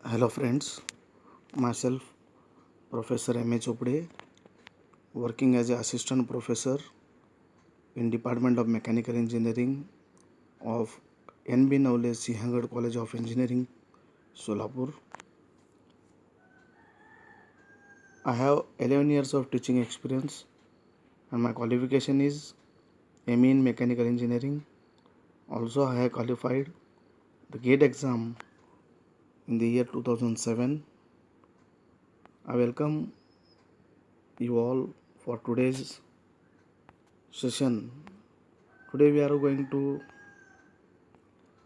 Hello friends, myself Professor M. H. Chopde, working as an assistant professor in Department of Mechanical Engineering of NB Navle Sihangarh College of Engineering, Solapur. I have 11 years of teaching experience and my qualification is ME in Mechanical Engineering. Also, I have qualified the GATE exam in the year 2007. I welcome you all for today's session. Today we are going to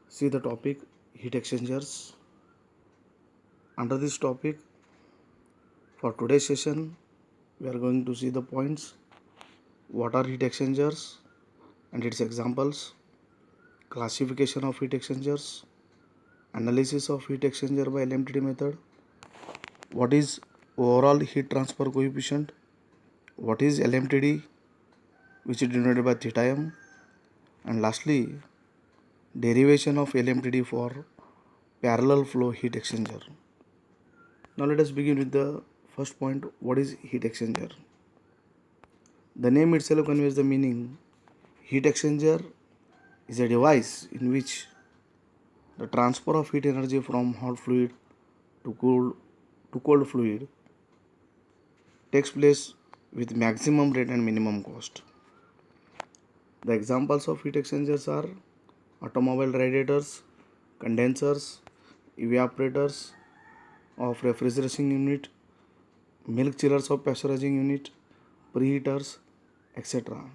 see the topic heat exchangers. Under this topic, for today's session, we are going to see the points: what are heat exchangers and its examples, classification of heat exchangers, analysis of heat exchanger by LMTD method, what is overall heat transfer coefficient, what is LMTD, which is denoted by theta m, and lastly, derivation of LMTD for parallel flow heat exchanger. Now let us begin with the first point: what is heat exchanger? The name itself conveys the meaning. Heat exchanger is a device in which the transfer of heat energy from hot fluid to cold fluid takes place with maximum rate and minimum cost. The examples of heat exchangers are automobile radiators, condensers, evaporators of refrigeration unit, milk chillers of pasteurizing unit, preheaters, etc.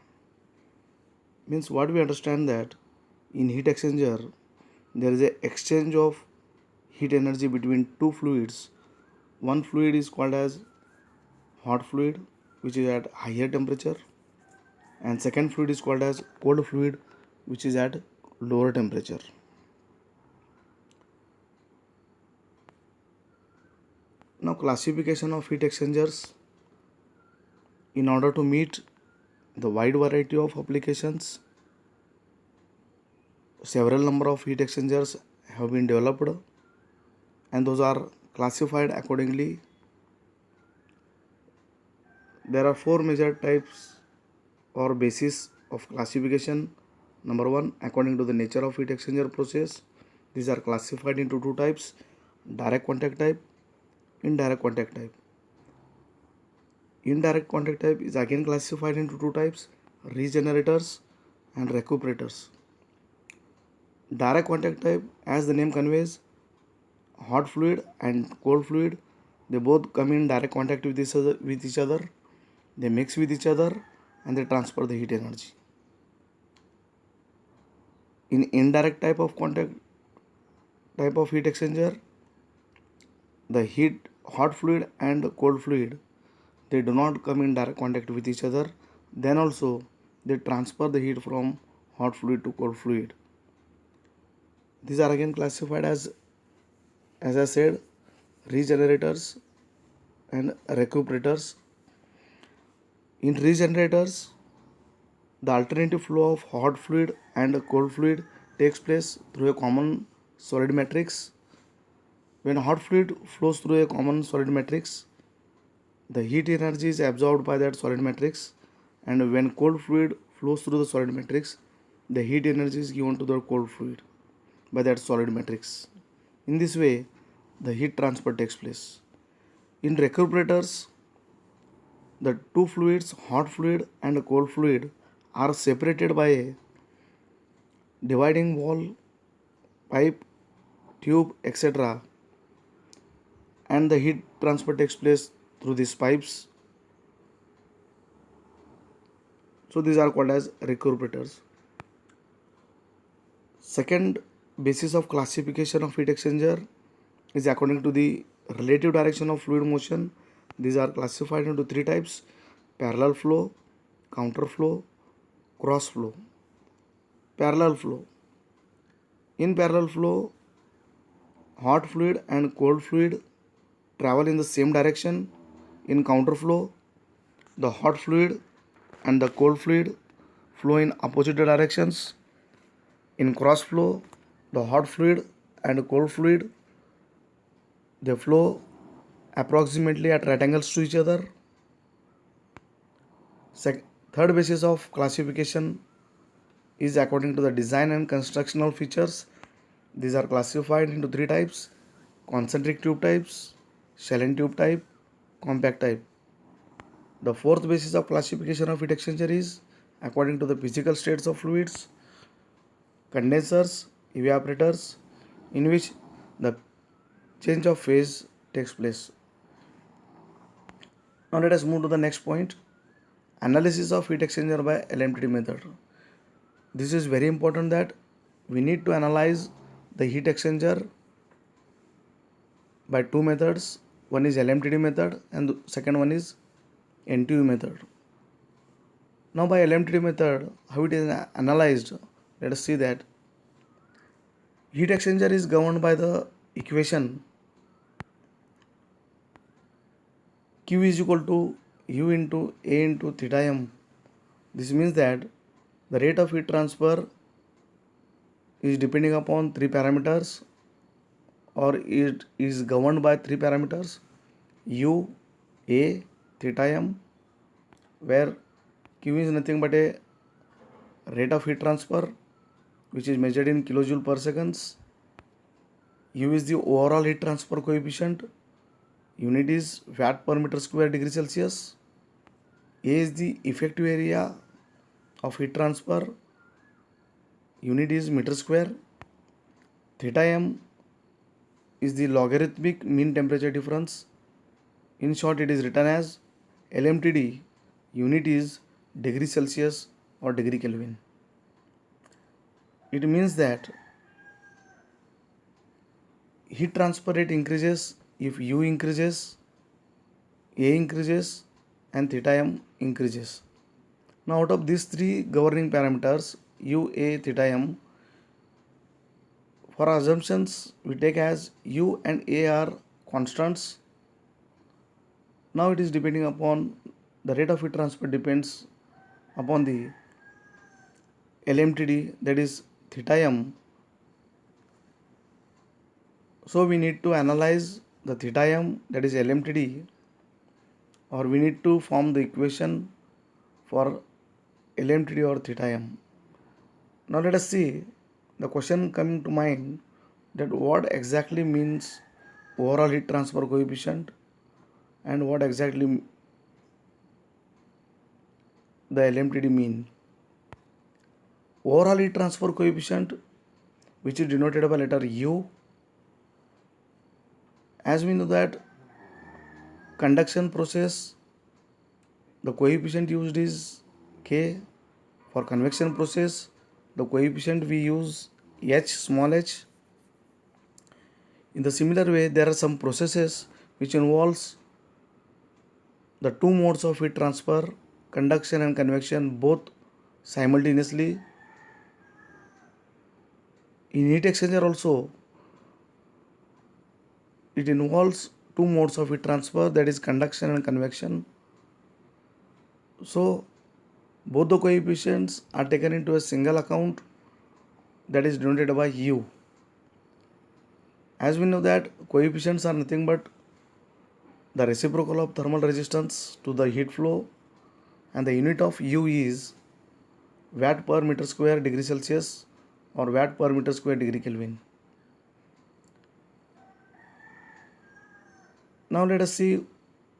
Means what we understand that in heat exchanger there is a exchange of heat energy between two fluids. One fluid is called as hot fluid, which is at higher temperature, and second fluid is called as cold fluid, which is at lower temperature. Now, classification of heat exchangers. In order to meet the wide variety of applications, several number of heat exchangers have been developed and those are classified accordingly. There are four major types or basis of classification. Number one, according to the nature of heat exchanger process, these are classified into two types: direct contact type, indirect contact type. Indirect contact type is again classified into two types: regenerators and recuperators. Direct contact type, as the name conveys, hot fluid and cold fluid, they both come in direct contact with each other, they mix with each other and they transfer the heat energy. In indirect type of heat exchanger, the hot fluid and cold fluid, they do not come in direct contact with each other, then also they transfer the heat from hot fluid to cold fluid. These are again classified as I said, regenerators and recuperators. In regenerators, the alternative flow of hot fluid and cold fluid takes place through a common solid matrix. When hot fluid flows through a common solid matrix, the heat energy is absorbed by that solid matrix, and when cold fluid flows through the solid matrix, the heat energy is given to the cold fluid by that solid matrix. In this way, the heat transfer takes place. In recuperators, the two fluids, hot fluid and cold fluid, are separated by a dividing wall, pipe, tube, etc., and the heat transfer takes place through these pipes. So these are called as recuperators. Second basis of classification of heat exchanger is according to the relative direction of fluid motion. These are classified into three types: parallel flow, counter flow, cross flow. Parallel flow. In parallel flow, hot fluid and cold fluid travel in the same direction. In counter flow, the hot fluid and the cold fluid flow in opposite directions. In cross flow, the hot fluid and cold fluid, They flow approximately at right angles to each other. Third basis of classification is according to the design and constructional features. These are classified into three types: concentric tube types, Shellen tube type, compact type. The fourth basis of classification of heat exchanger is according to the physical states of fluids, condensers, evaporators, in which the change of phase takes place. Now let us move to the next point: analysis of heat exchanger by LMTD method. This is very important that we need to analyze the heat exchanger by two methods. One is LMTD method and the second one is NTU method. Now by LMTD method, how it is analyzed, let us see that heat exchanger is governed by the equation Q is equal to U into A into theta m. This means that the rate of heat transfer is depending upon three parameters, or it is governed by three parameters: U, A, theta m, where Q is nothing but a rate of heat transfer which is measured in kilojoule per seconds. U is the overall heat transfer coefficient. Unit is watt per meter square degree Celsius. A is the effective area of heat transfer. Unit is meter square. Theta m is the logarithmic mean temperature difference. In short, it is written as LMTD. Unit is degree Celsius or degree Kelvin. It means that heat transfer rate increases if U increases, A increases, and theta m increases. Now out of these three governing parameters, U, A, theta m, for assumptions we take as U and A are constants. Now it is depending upon the rate of heat transfer depends upon the LMTD, that is theta m. So we need to analyze the theta m, that is LMTD, or we need to form the equation for LMTD or theta m. Now let us see the question coming to mind, that what exactly means overall heat transfer coefficient and what exactly the LMTD mean. Overall heat transfer coefficient, which is denoted by letter U, as we know that conduction process, the coefficient used is K. For convection process, the coefficient we use H, small h. In the similar way, there are some processes which involves the two modes of heat transfer, conduction and convection, both simultaneously. In heat exchanger also, it involves two modes of heat transfer, that is conduction and convection. So both the coefficients are taken into a single account, that is denoted by U. As we know that coefficients are nothing but the reciprocal of thermal resistance to the heat flow, and the unit of U is watt per meter square degree Celsius or watt per meter square degree Kelvin. Now let us see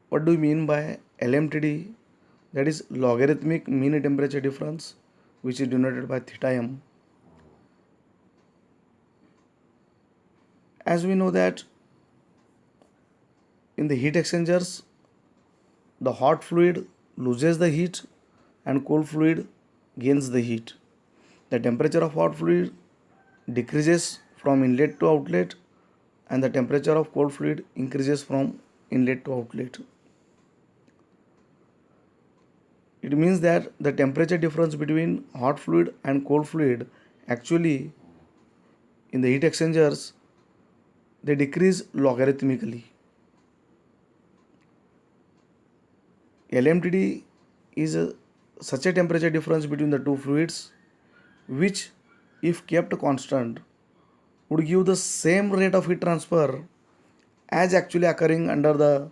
what do we mean by LMTD, that is logarithmic mean temperature difference, which is denoted by theta m. As we know that in the heat exchangers, the hot fluid loses the heat and cold fluid gains the heat. The temperature of hot fluid decreases from inlet to outlet, and the temperature of cold fluid increases from inlet to outlet. It means that the temperature difference between hot fluid and cold fluid actually in the heat exchangers, they decrease logarithmically. LMTD is such a temperature difference between the two fluids which, if kept constant, would give the same rate of heat transfer as actually occurring under the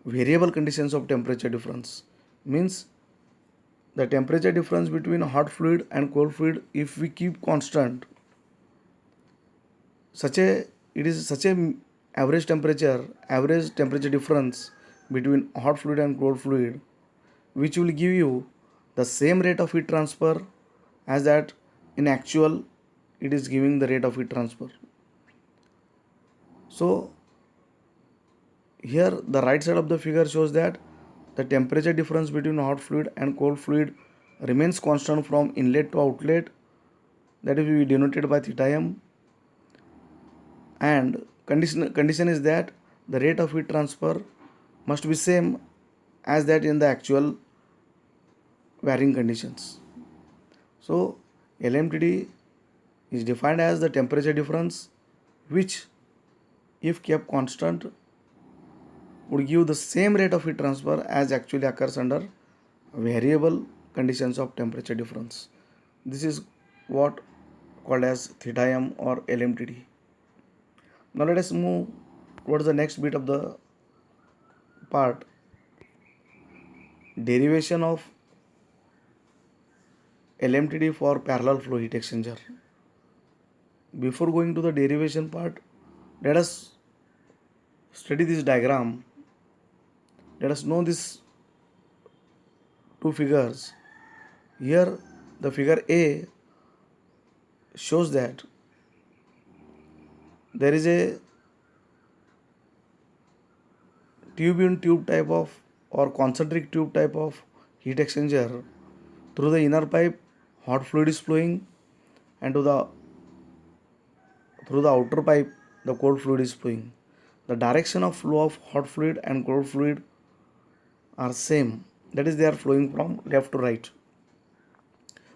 variable conditions of temperature difference. Means the temperature difference between hot fluid and cold fluid, if we keep constant, such a it is such a average temperature difference between hot fluid and cold fluid, which will give you the same rate of heat transfer as that in actual it is giving the rate of heat transfer. So here the right side of the figure shows that the temperature difference between hot fluid and cold fluid remains constant from inlet to outlet, that is we denoted by theta m, and condition is that the rate of heat transfer must be same as that in the actual varying conditions. So LMTD is defined as the temperature difference which, if kept constant, would give the same rate of heat transfer as actually occurs under variable conditions of temperature difference. This is what called as theta m or LMTD. Now let us move towards the next bit of the part, derivation of LMTD for parallel flow heat exchanger. Before going to the derivation part, let us study this diagram. Let us know these two figures. Here the figure A shows that there is a tube in tube type of or concentric tube type of heat exchanger. Through the inner pipe hot fluid is flowing, and through the outer pipe the cold fluid is flowing. The direction of flow of hot fluid and cold fluid are same, that is they are flowing from left to right,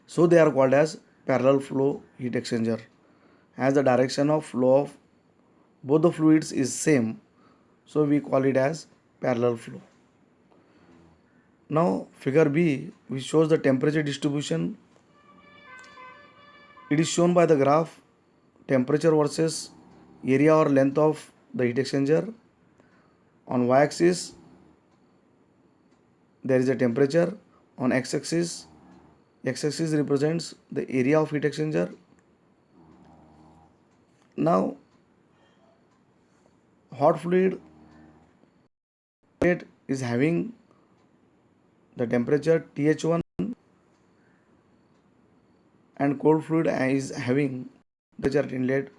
so they are called as parallel flow heat exchanger. As the direction of flow of both the fluids is same, so we call it as parallel flow. Now figure B, which shows the temperature distribution. It is shown by the graph temperature versus area or length of the heat exchanger. On y-axis there is a temperature, on x-axis represents the area of heat exchanger. Now hot fluid is having the temperature TH1 and cold fluid is having temperature inlet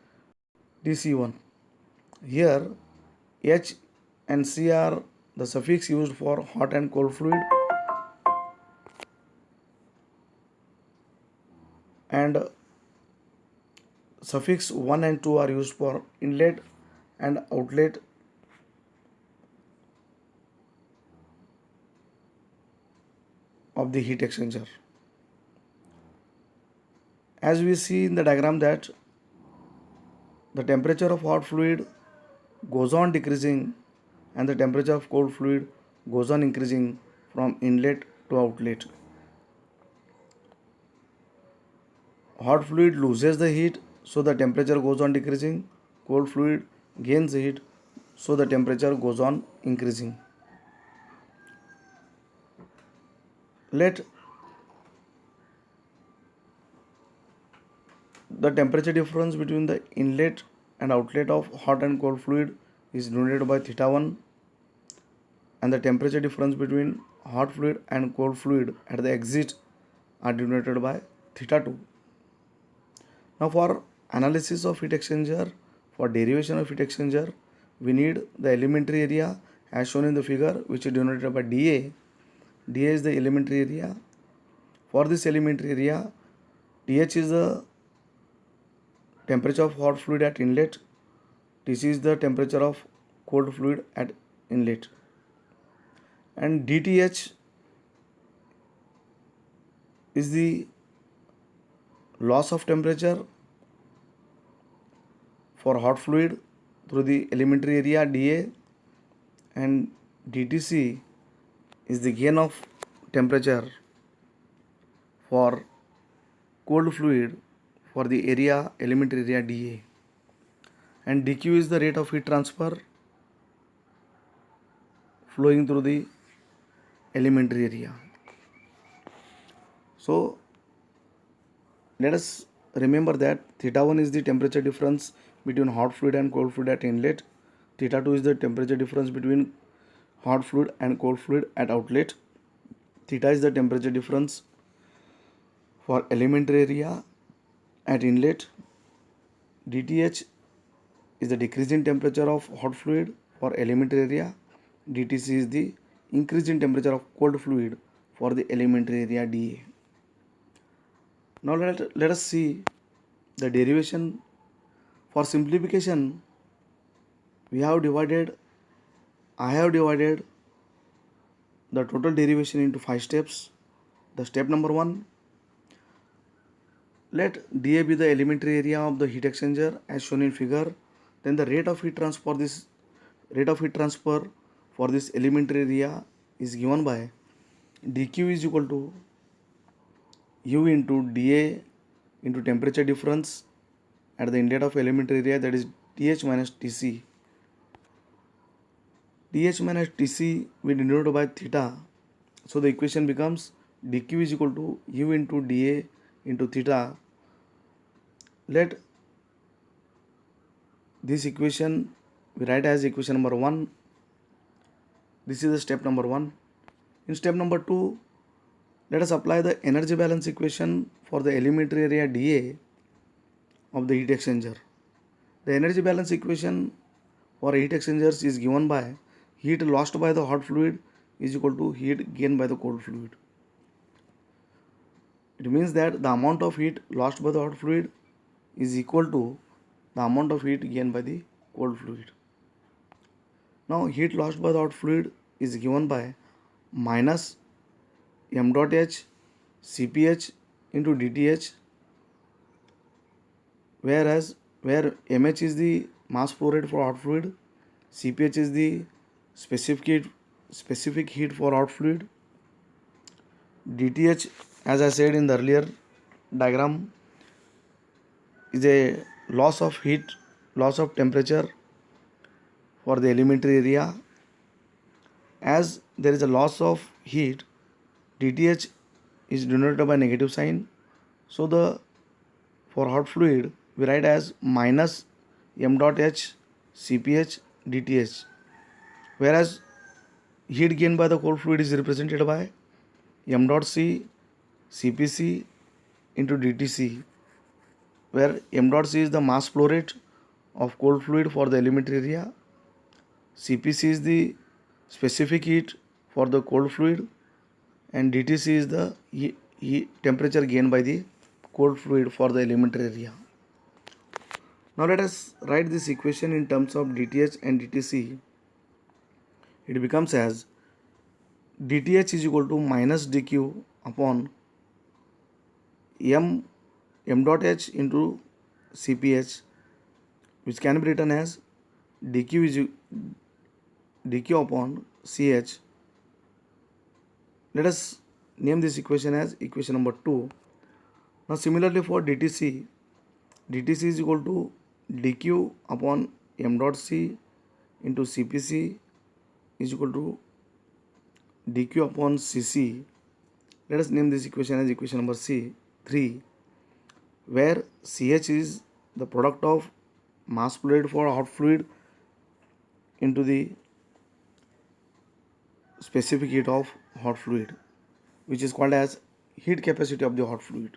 TC1. Here H and C are the suffix used for hot and cold fluid, and suffix 1 and 2 are used for inlet and outlet of the heat exchanger. As we see in the diagram that the temperature of hot fluid goes on decreasing and the temperature of cold fluid goes on increasing from inlet to outlet. Hot fluid loses the heat, so the temperature goes on decreasing. Cold fluid gains heat, so the temperature goes on increasing. Let the temperature difference between the inlet and outlet of hot and cold fluid is denoted by theta 1, and the temperature difference between hot fluid and cold fluid at the exit are denoted by theta 2. Now for analysis of heat exchanger, for derivation of heat exchanger, we need the elementary area as shown in the figure, which is denoted by dA. dA is the elementary area. For this elementary area, TH is the temperature of hot fluid at inlet, TC is the temperature of cold fluid at inlet, and DTH is the loss of temperature for hot fluid through the elementary area dA, and DTC is the gain of temperature for cold fluid for the area elementary area dA, and dQ is the rate of heat transfer flowing through the elementary area. So let us remember that theta 1 is the temperature difference between hot fluid and cold fluid at inlet. Theta 2 is the temperature difference between hot fluid and cold fluid at outlet. Theta is the temperature difference for elementary area at inlet. dTh is the decrease in temperature of hot fluid for elementary area. dTc is the increase in temperature of cold fluid for the elementary area dA. Now let us see the derivation. For simplification, I have divided the total derivation into 5 steps. The step number 1, let dA be the elementary area of the heat exchanger as shown in figure. Then the rate of heat transfer for this elementary area is given by dQ is equal to U into dA into temperature difference at the inlet of elementary area, that is Th minus Tc. Th minus Tc we denote by theta. So the equation becomes dQ is equal to U into dA into theta. Let this equation we write as equation number 1. This is the step number 1. In step number 2, let us apply the energy balance equation for the elementary area dA of the heat exchanger. The energy balance equation for heat exchangers is given by heat lost by the hot fluid is equal to heat gained by the cold fluid. It means that the amount of heat lost by the hot fluid is equal to the amount of heat gained by the cold fluid. Now heat lost by the hot fluid is given by minus m dot h Cph into dTh, where mh is the mass flow rate for hot fluid, Cph is the specific heat for hot fluid. dTh, as I said in the earlier diagram, is a loss of temperature for the elementary area. As there is a loss of heat, dTh is denoted by negative sign. So for hot fluid we write as minus m dot h Cph dTh, whereas heat gained by the cold fluid is represented by m dot c Cpc into dTc, where m dot c is the mass flow rate of cold fluid for the elementary area, Cpc is the specific heat for the cold fluid, and dTc is the temperature gained by the cold fluid for the elementary area. Now let us write this equation in terms of dTh and dTc. It becomes as dTh is equal to minus dQ upon m dot h into Cph, which can be written as dQ upon Ch. Let us name this equation as equation number 2. Now similarly for dTc is equal to dQ upon m dot c into Cpc is equal to dQ upon Cc. Let us name this equation as equation number 3, where Ch is the product of mass flow rate for hot fluid into the specific heat of hot fluid, which is called as heat capacity of the hot fluid.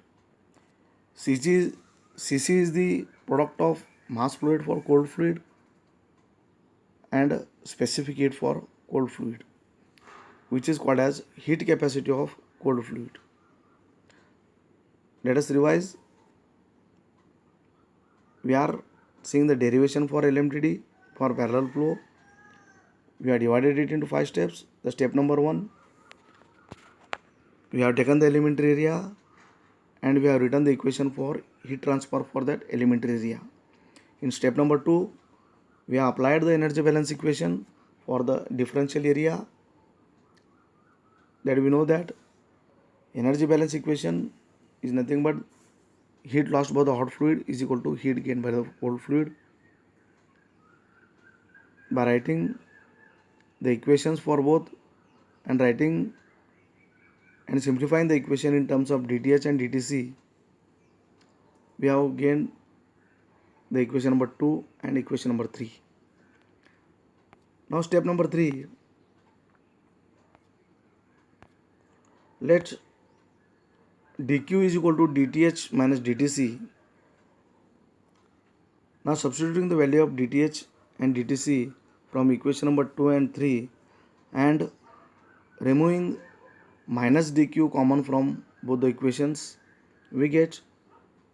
Cc is the product of mass flow rate for cold fluid and specific heat for cold fluid, which is called as heat capacity of cold fluid. Let us revise. We are seeing the derivation for LMTD for parallel flow. We have divided it into 5 steps. The step number 1, we have taken the elementary area and we have written the equation for heat transfer for that elementary area. In step number 2, we have applied the energy balance equation for the differential area. That we know that energy balance equation is nothing but heat lost by the hot fluid is equal to heat gained by the cold fluid. By writing the equations for both and writing and simplifying the equation in terms of dth and dtc, we have gained the equation number 2 and equation number 3. Now step number 3, let dq is equal to dth minus dtc. Now substituting the value of dth and dtc from equation number 2 and 3 and removing minus dq common from both the equations, we get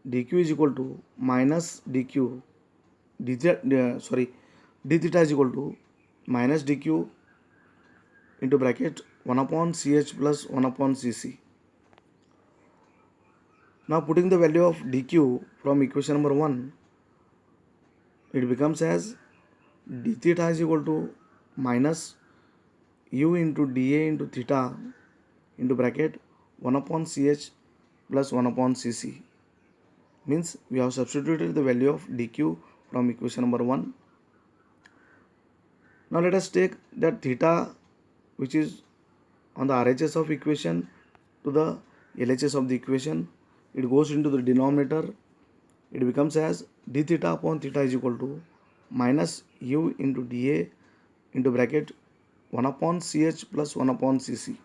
dq is equal to minus dq d theta is equal to minus dq into bracket 1 upon ch plus 1 upon cc. Now putting the value of dq from equation number 1, it becomes as d theta is equal to minus u into dA into theta into bracket 1 upon ch plus 1 upon cc. Means we have substituted the value of dq from equation number 1. Now let us take that theta which is on the RHS of equation to the LHS of the equation. It goes into the denominator. It becomes as d theta upon theta is equal to minus u into dA into bracket 1 upon ch plus 1 upon cc.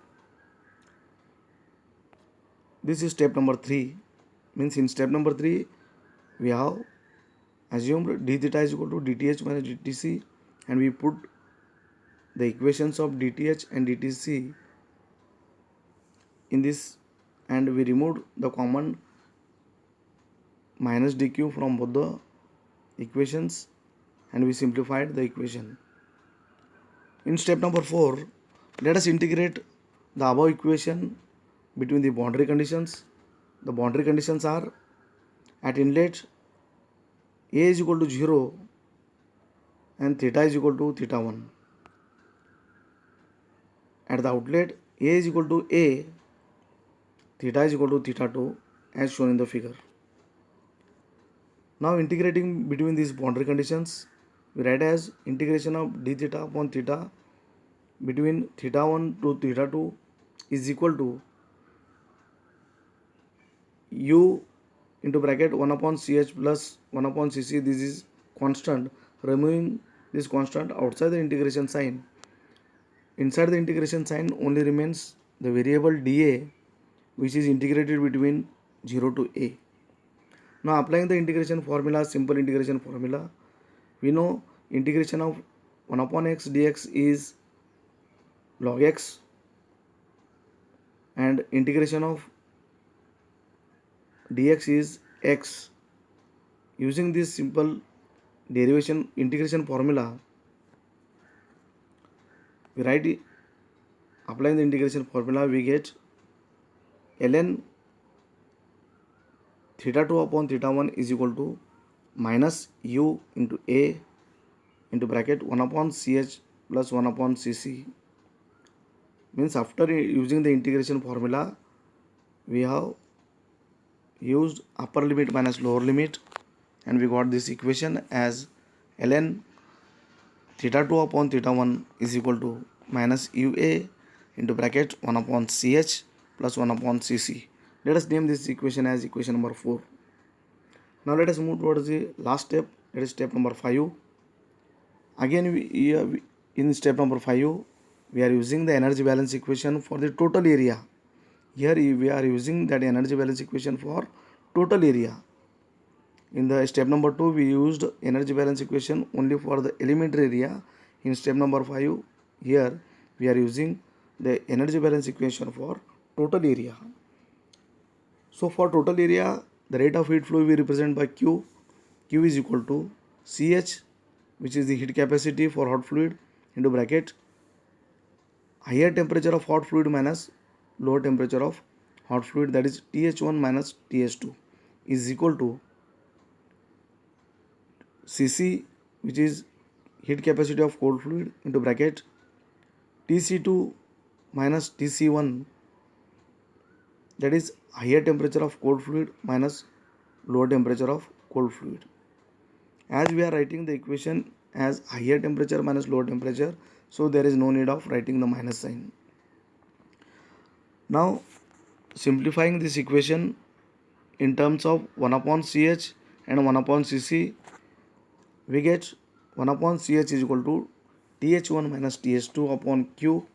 This is step number 3. Means in step number 3 we have assumed d theta is equal to dth minus dtc, and we put the equations of dth and dtc in this, and we removed the common minus dq from both the equations, and we simplified the equation. In step number 4, let us integrate the above equation between the boundary conditions. The boundary conditions are: at inlet a is equal to 0 and theta is equal to theta 1. At the outlet a is equal to a, theta is equal to theta 2 as shown in the figure. Now integrating between these boundary conditions, we write as integration of d theta upon theta between theta 1 to theta 2 is equal to u into bracket 1 upon ch plus 1 upon cc. This is constant. Removing this constant outside the integration sign, inside the integration sign only remains the variable dA, which is integrated between 0 to a. Now applying the integration formula, simple integration formula, we know integration of 1 upon x dx is log x, and integration of dx is x. Using this simple derivation integration formula, we write it, applying the integration formula, we get ln theta 2 upon theta 1 is equal to minus u into a into bracket 1 upon ch plus 1 upon cc. Means after using the integration formula, we have used upper limit minus lower limit, and we got this equation as ln theta 2 upon theta 1 is equal to minus ua into bracket 1 upon ch plus 1 upon cc. Let us name this equation as equation number 4. Now let us move towards the last step, that is step number 5. Again, in step number 5, we are using the energy balance equation for the total area. Here we are using that energy balance equation for total area. In the step number 2, we used energy balance equation only for the elementary area. In step number 5, here we are using the energy balance equation for total area. So for total area, the rate of heat flow we represent by Q. Q is equal to Ch, which is the heat capacity for hot fluid, into bracket higher temperature of hot fluid minus lower temperature of hot fluid, that is Th1 minus Th2, is equal to Cc, which is heat capacity of cold fluid, into bracket Tc2 minus Tc1, that is higher temperature of cold fluid minus lower temperature of cold fluid. As we are writing the equation as higher temperature minus lower temperature, so there is no need of writing the minus sign. Now simplifying this equation in terms of 1 upon Ch and 1 upon Cc, we get 1 upon Ch is equal to Th1 minus Th2 upon Q,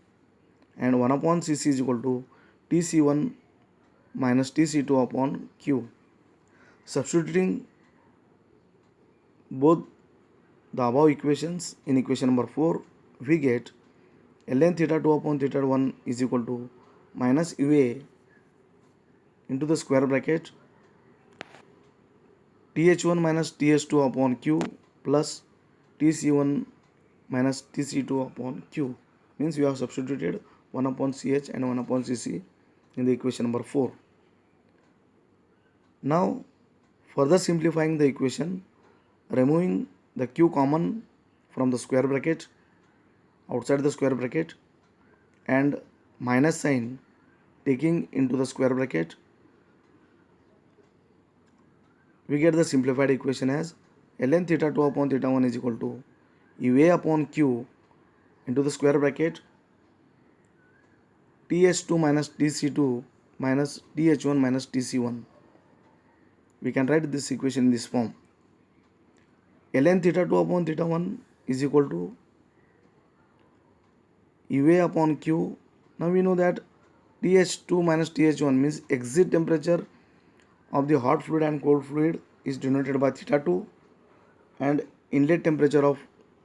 and 1 upon Cc is equal to Tc1 minus Tc2 upon Q. Substituting both the above equations in equation number 4, we get ln theta 2 upon theta 1 is equal to minus UA into the square bracket Th1 minus Th2 upon Q plus Tc1 minus Tc2 upon Q. Means we have substituted 1 upon Ch and 1 upon Cc in the equation number 4. Now further simplifying the equation, removing the Q common from the square bracket, outside the square bracket, and minus sign taking into the square bracket, we get the simplified equation as ln theta 2 upon theta 1 is equal to UA upon Q into the square bracket Th2 minus Tc2 minus Th1 minus Tc1. We can write this equation in this form. Ln theta 2 upon theta 1 is equal to UA upon Q. Now we know that Th2 minus Th1 means exit temperature of the hot fluid and cold fluid is denoted by theta 2, and inlet temperature of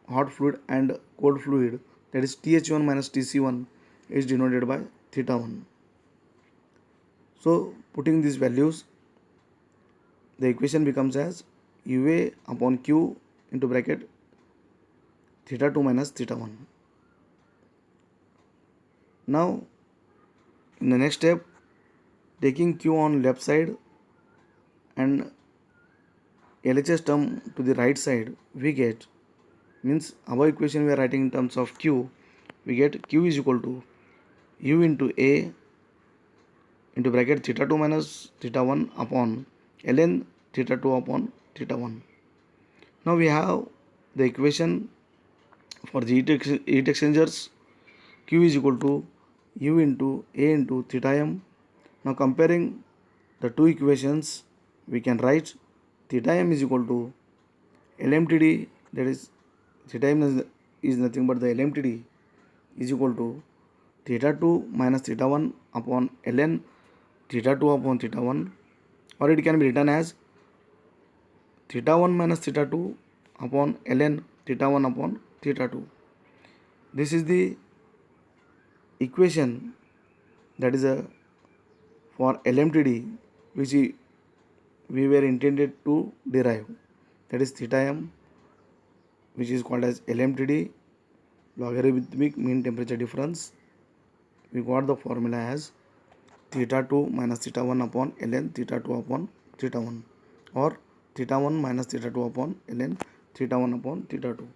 hot fluid and cold fluid, that is Th1 minus Tc1, is denoted by theta 1. So putting these values, the equation becomes as UA upon Q into bracket theta 2 minus theta 1. Now in the next step, taking Q on left side and LHS term to the right side, we get, means above equation we are writing in terms of Q, we get Q is equal to U into A into bracket theta 2 minus theta 1 upon ln theta 2 upon theta 1. Now we have the equation for the heat exchangers. Q is equal to U into A into theta m. Now comparing the two equations, we can write theta m is equal to LMTD, that is theta m is nothing but the LMTD is equal to theta 2 minus theta 1 upon ln theta 2 upon theta 1, or it can be written as theta 1 minus theta 2 upon ln theta 1 upon theta 2. This is the equation that is for LMTD which we were intended to derive, that is theta m, which is called as LMTD, logarithmic mean temperature difference. We got the formula as theta 2 minus theta 1 upon ln theta 2 upon theta 1, or theta 1 minus theta 2 upon ln theta 1 upon theta 2.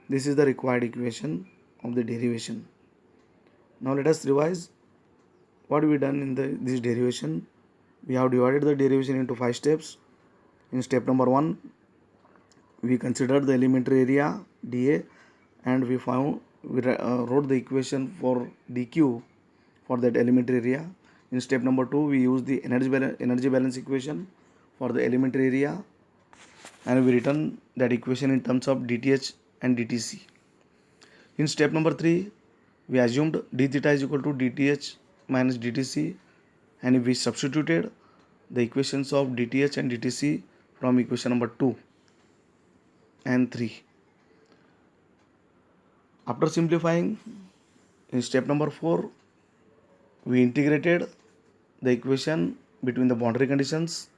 This is the required equation of the derivation. Now let us revise what we done in this derivation. We have divided the derivation into 5 steps. In step number 1, we considered the elementary area dA, and we wrote the equation for dQ for that elementary area. In step number 2, we used the energy balance equation for the elementary area, and we written that equation in terms of dTh and dTc. In step number 3, we assumed d theta is equal to dTh minus dTc, and we substituted the equations of dTh and dTc from equation number 2 and 3. After simplifying, in step number 4, we integrated the equation between the boundary conditions.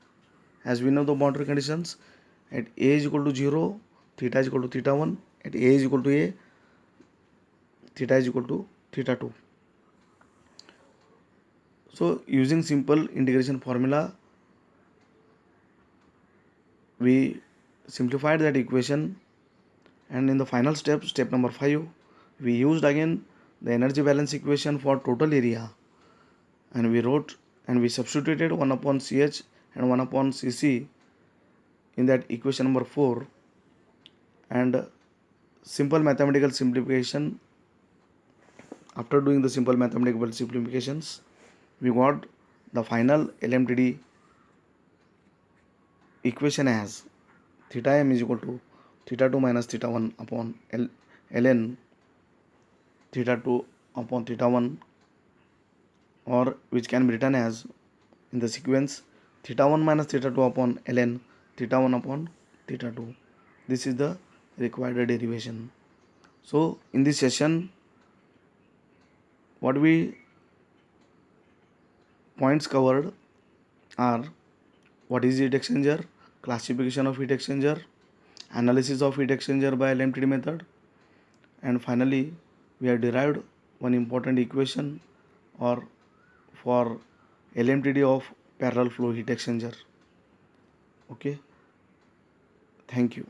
As we know the boundary conditions, at A is equal to 0, theta is equal to theta 1, at A is equal to A, theta is equal to theta 2. So using simple integration formula, we simplified that equation, and in the final step, step number 5, we used again the energy balance equation for total area, and we wrote and we substituted 1 upon Ch and 1 upon Cc in that equation number 4, and simple mathematical simplification. After doing the simple mathematical simplifications, we got the final LMTD equation as theta m is equal to theta 2 minus theta 1 upon ln theta 2 upon theta 1, or which can be written as in the sequence theta 1 minus theta 2 upon ln theta 1 upon theta 2. This is the required derivation. So in this session, what we points covered are: what is heat exchanger, classification of heat exchanger, analysis of heat exchanger by LMTD method, and finally we have derived one important equation or for LMTD of parallel flow heat exchanger. Okay, thank you.